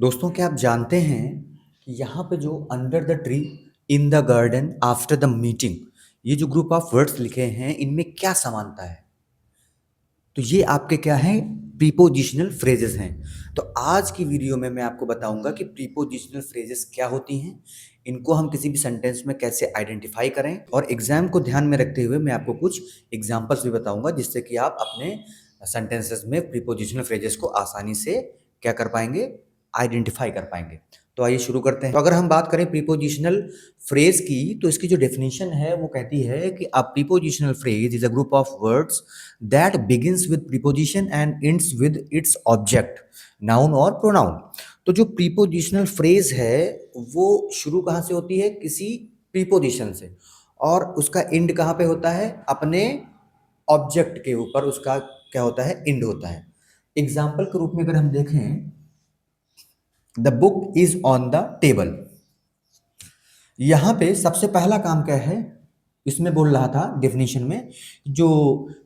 दोस्तों क्या आप जानते हैं कि यहाँ पे जो under the tree, in the garden, after the meeting, ये जो ग्रुप ऑफ वर्ड्स लिखे हैं इनमें क्या समानता है। तो ये आपके क्या है, प्रीपोजिशनल फ्रेजेस हैं। तो आज की वीडियो में मैं आपको बताऊंगा कि प्रीपोजिशनल फ्रेजेस क्या होती हैं, इनको हम किसी भी सेंटेंस में कैसे आइडेंटिफाई करें, और एग्जाम को ध्यान में रखते हुए मैं आपको कुछ एग्जांपल्स भी बताऊंगा जिससे कि आप अपने सेंटेंसेस में प्रीपोजिशनल फ्रेजेस को आसानी से क्या कर पाएंगे, आइडेंटिफाई कर पाएंगे। तो आइए शुरू करते हैं। तो अगर हम बात करें प्रीपोजिशनल फ्रेज की, तो इसकी जो डेफिनेशन है वो कहती है कि a prepositional phrase is a group of words that begins with preposition and ends with its object, noun और प्रोनाउन। तो जो प्रीपोजिशनल फ्रेज है वो शुरू कहाँ से होती है, किसी प्रीपोजिशन से, और उसका एंड कहाँ पे होता है, अपने ऑब्जेक्ट के ऊपर उसका क्या होता है, एंड होता है। एग्जाम्पल के रूप में अगर हम देखें, the book is on the table, यहां पे सबसे पहला काम क्या है, इसमें बोल रहा था डेफिनेशन में, जो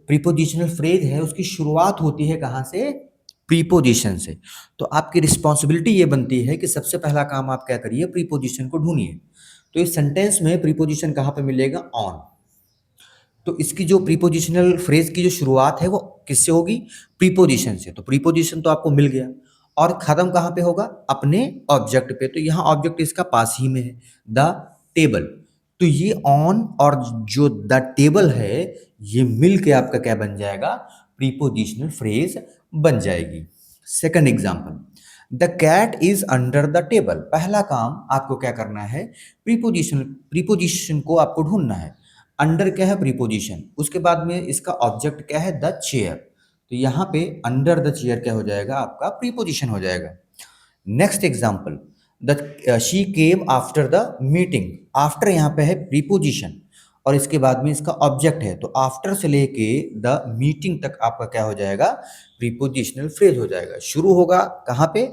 प्रीपोजिशनल फ्रेज है उसकी शुरुआत होती है कहां से, प्रीपोजिशन से। तो आपकी रिस्पॉन्सिबिलिटी ये बनती है कि सबसे पहला काम आप क्या करिए, प्रीपोजिशन को ढूंढिए। तो इस सेंटेंस में प्रीपोजिशन कहां पे मिलेगा, ऑन। तो इसकी जो प्रीपोजिशनल फ्रेज की जो शुरुआत है वो किससे होगी, प्रीपोजिशन से। तो प्रीपोजिशन तो आपको मिल गया, और खत्म कहाँ पे होगा, अपने ऑब्जेक्ट पे। तो यहाँ ऑब्जेक्ट इसका पास ही में है, द टेबल। तो ये ऑन और जो द टेबल है ये मिल के आपका क्या बन जाएगा, प्रीपोजिशनल फ्रेज बन जाएगी। Second example, the cat is under the table. पहला काम आपको क्या करना है, प्रीपोजिशन को आपको ढूंढना है। अंडर क्या है, प्रीपोजिशन, उसके बाद में इसका ऑब्जेक्ट क्या है, द चेयर। तो यहाँ पे अंडर द चेयर क्या हो जाएगा, आपका प्रीपोजिशन हो जाएगा। Next example, the she came after the meeting. After यहाँ पे है प्रीपोजिशन, और इसके बाद में इसका ऑब्जेक्ट है। तो आफ्टर से लेके द मीटिंग तक आपका क्या हो जाएगा, प्रीपोजिशनल फ्रेज हो जाएगा। शुरू होगा कहाँ पे,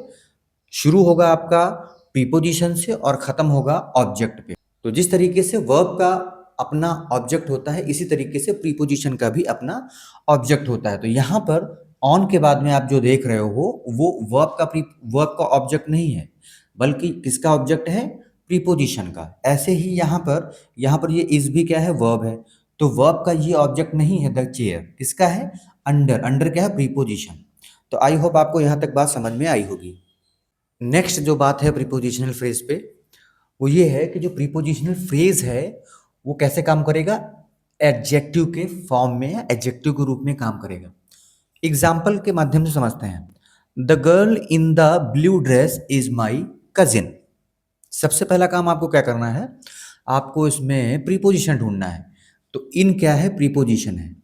शुरू होगा आपका प्रीपोजिशन से और खत्म होगा ऑब्जेक्ट पे। तो जिस तरीके से वर्ब का अपना ऑब्जेक्ट होता है, इसी तरीके से प्रीपोजिशन का भी अपना ऑब्जेक्ट होता है। तो यहाँ पर ऑन के बाद में आप जो देख रहे हो वो वर्ब का ऑब्जेक्ट नहीं है, बल्कि किसका ऑब्जेक्ट है, प्रीपोजिशन का। ऐसे ही यहाँ पर ये इज भी क्या है, वर्ब है। तो वर्ब का ये ऑब्जेक्ट नहीं है द चेयर, किसका है, अंडर। अंडर क्या है, प्रीपोजिशन। तो आई होप आपको यहाँ तक बात समझ में आई होगी। नेक्स्ट जो बात है प्रीपोजिशनल फ्रेज पे, वो ये है कि जो प्रीपोजिशनल फ्रेज है वो कैसे काम करेगा, एडजेक्टिव के फॉर्म में या एडजेक्टिव के रूप में काम करेगा। एग्जाम्पल के माध्यम से समझते हैं। The girl in the blue dress is my cousin. सबसे पहला काम आपको क्या करना है, आपको इसमें प्रीपोजिशन ढूंढना है। तो इन क्या है, प्रीपोजिशन है।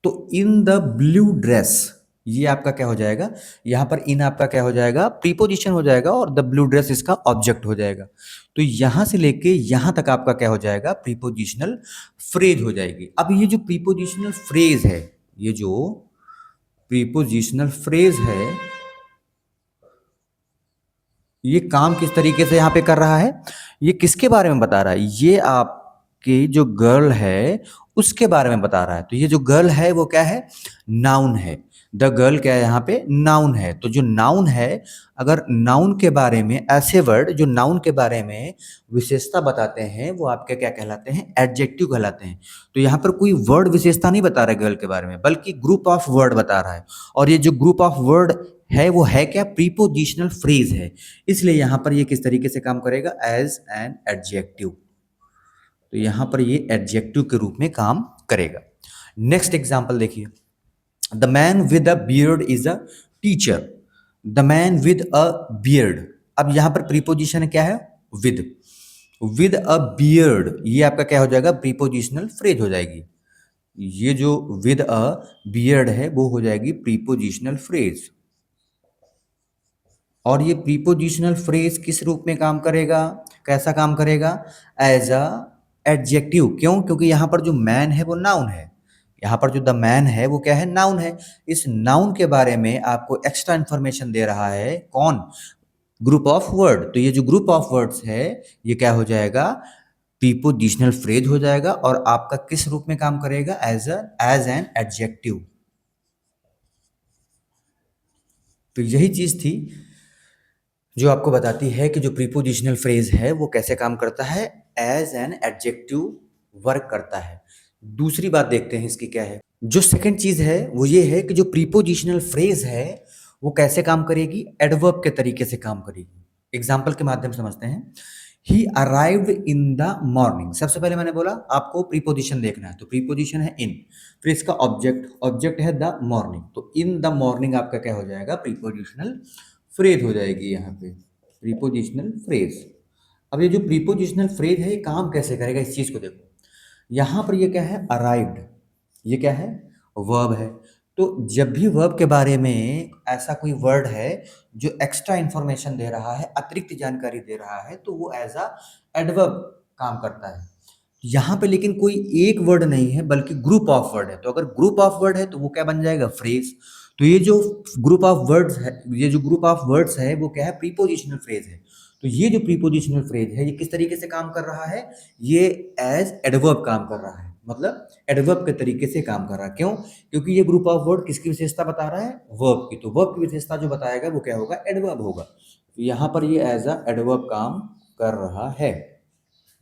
तो इन द ब्लू ड्रेस, ये आपका क्या हो जाएगा, यहाँ पर इन आपका क्या हो जाएगा, प्रीपोजिशन हो जाएगा, और द ब्लू ड्रेस इसका ऑब्जेक्ट हो जाएगा। तो यहां से लेके यहां तक आपका क्या हो जाएगा, प्रीपोजिशनल फ्रेज हो जाएगी। अब ये जो प्रीपोजिशनल फ्रेज है, ये जो प्रीपोजिशनल फ्रेज है, ये काम किस तरीके से यहाँ पे कर रहा है, ये किसके बारे में बता रहा है, ये आपकी जो गर्ल है उसके बारे में बता रहा है। तो ये जो गर्ल है वो क्या है, नाउन है। द गर्ल क्या है, यहाँ पे नाउन है। तो जो नाउन है, अगर नाउन के बारे में, ऐसे वर्ड जो नाउन के बारे में विशेषता बताते हैं वो आपके क्या कहलाते हैं, एडजेक्टिव कहलाते हैं। तो यहाँ पर कोई वर्ड विशेषता नहीं बता रहा है गर्ल के बारे में, बल्कि ग्रुप ऑफ वर्ड बता रहा है। और ये जो ग्रुप ऑफ वर्ड है वो है क्या, प्रीपोजिशनल फ्रेज है। इसलिए यहां पर ये किस तरीके से काम करेगा, एज एन एडजेक्टिव। तो यहां पर ये एडजेक्टिव के रूप में काम करेगा। नेक्स्ट एग्जांपल देखिए, the man with a beard is a teacher. The man with a beard, अब यहां पर प्रीपोजिशन क्या है, विद अ बियर्ड, ये आपका क्या हो जाएगा, प्रीपोजिशनल फ्रेज हो जाएगी। ये जो विद अ बियर्ड है वो हो जाएगी प्रीपोजिशनल फ्रेज। और ये प्रीपोजिशनल फ्रेज किस रूप में काम करेगा, कैसा काम करेगा, एज अ एडजेक्टिव। क्यों, क्योंकि यहाँ पर जो मैन है वो नाउन है। यहाँ पर जो द मैन है वो क्या है, नाउन है। इस नाउन के बारे में आपको एक्स्ट्रा इंफॉर्मेशन दे रहा है कौन, ग्रुप ऑफ वर्ड। तो ये जो ग्रुप ऑफ वर्ड्स है ये क्या हो जाएगा, प्रीपोजिशनल फ्रेज हो जाएगा, और आपका किस रूप में काम करेगा, एज एन एडजेक्टिव। तो यही चीज थी जो आपको बताती है कि जो प्रीपोजिशनल फ्रेज है वो कैसे काम करता है, एज एन एडजेक्टिव वर्क करता है। दूसरी बात देखते हैं इसकी क्या है। जो सेकंड चीज है वो ये है कि जो प्रीपोजिशनल फ्रेज है वो कैसे काम करेगी, एडवर्ब के तरीके से काम करेगी। एग्जाम्पल के माध्यम से समझते हैं। ही अराइव्ड इन द मॉर्निंग, सबसे पहले मैंने बोला आपको प्रीपोजिशन देखना है, तो प्रीपोजिशन है इन, फिर इसका ऑब्जेक्ट, ऑब्जेक्ट है द मॉर्निंग, तो इन द मॉर्निंग आपका क्या हो जाएगा, प्रीपोजिशनल फ्रेज हो जाएगी यहाँ पे, प्रीपोजिशनल फ्रेज। अब ये जो प्रीपोजिशनल फ्रेज है ये काम कैसे करेगा, इस चीज को देखो। यहाँ पर ये क्या है, अराइव्ड, ये क्या है, वर्ब है। तो जब भी वर्ब के बारे में ऐसा कोई वर्ड है जो एक्स्ट्रा इंफॉर्मेशन दे रहा है, अतिरिक्त जानकारी दे रहा है, तो वो एज अ एडवर्ब काम करता है। यहाँ पे लेकिन कोई एक वर्ड नहीं है बल्कि ग्रुप ऑफ वर्ड है, तो अगर ग्रुप ऑफ वर्ड है तो वो क्या बन जाएगा, फ्रेज। तो ये जो ग्रुप ऑफ वर्ड्स है, ये जो ग्रुप ऑफ वर्ड्स है वो क्या है, प्रीपोजिशनल फ्रेज है। तो ये जो प्रीपोजिशनल फ्रेज है ये किस तरीके से काम कर रहा है, ये एज एडवर्ब काम कर रहा है, मतलब एडवर्ब के तरीके से काम कर रहा है। क्यों, क्योंकि ये ग्रुप ऑफ वर्ड किसकी विशेषता बता रहा है, वर्ब की, तो वर्ब की विशेषता जो बताएगा वो क्या होगा, एडवर्ब होगा। तो यहाँ पर ये एज अ एडवर्ब काम कर रहा है।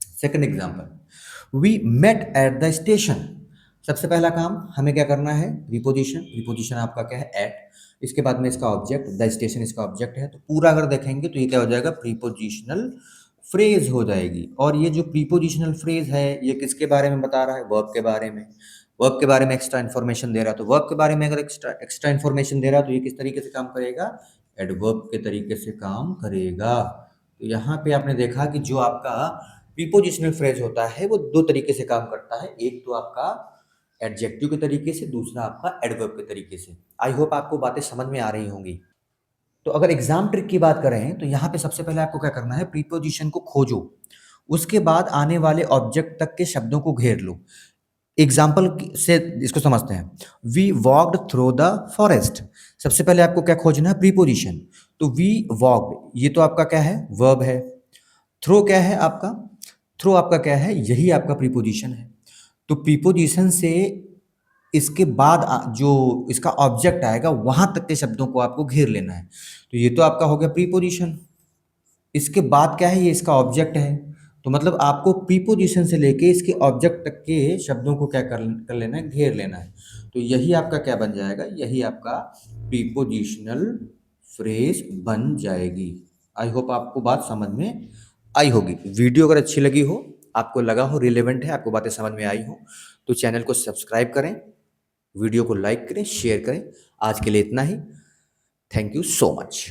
Second example, we met at the station. सबसे पहला काम हमें क्या करना है, प्रीपोजिशन, प्रीपोजिशन आपका क्या है, एट, इसके बाद में इसका ऑब्जेक्ट, द स्टेशन इसका ऑब्जेक्ट है, तो पूरा अगर देखेंगे तो ये क्या हो जाएगा, प्रीपोजिशनल फ्रेज हो जाएगी। और ये जो प्रीपोजिशनल फ्रेज है ये किसके बारे में बता रहा है, वर्ब के बारे में। वर्ब के बारे में एक्स्ट्रा इन्फॉर्मेशन दे रहा है, तो वर्ब के बारे में अगर एक्स्ट्रा एक्स्ट्रा इन्फॉर्मेशन दे रहा है तो ये किस तरीके से काम करेगा, एडवर्ब के तरीके से काम करेगा। तो यहाँ पे आपने देखा कि जो आपका प्रीपोजिशनल फ्रेज होता है वो दो तरीके से काम करता है, एक तो आपका एडजेक्टिव के तरीके से, दूसरा आपका एडवर्ब के तरीके से। आई होप आपको बातें समझ में आ रही होंगी। तो अगर एग्जाम ट्रिक की बात करें तो यहाँ पे सबसे पहले आपको क्या करना है, प्रीपोजिशन को खोजो, उसके बाद आने वाले ऑब्जेक्ट तक के शब्दों को घेर लो। एग्जाम्पल से इसको समझते हैं। We walked through the forest, सबसे पहले आपको क्या खोजना है, प्रीपोजिशन। तो वी वॉक्ड ये तो आपका क्या है, वर्ब है। थ्रो क्या है आपका, थ्रो आपका क्या है, यही आपका प्रीपोजिशन है। तो प्रीपोजिशन से इसके बाद जो इसका ऑब्जेक्ट आएगा वहां तक के शब्दों को आपको घेर लेना है। तो ये तो आपका हो गया प्रीपोजिशन, इसके बाद क्या है, ये इसका ऑब्जेक्ट है। तो मतलब आपको प्रीपोजिशन से लेके इसके ऑब्जेक्ट तक के शब्दों को क्या कर लेना है, घेर लेना है। तो यही आपका क्या बन जाएगा, यही आपका प्रीपोजिशनल फ्रेज बन जाएगी। आई होप आपको बात समझ में आई होगी। वीडियो अगर अच्छी लगी हो, आपको लगा हो रिलेवेंट है, आपको बातें समझ में आई हो, तो चैनल को सब्सक्राइब करें, वीडियो को लाइक करें, शेयर करें। आज के लिए इतना ही। Thank you so much.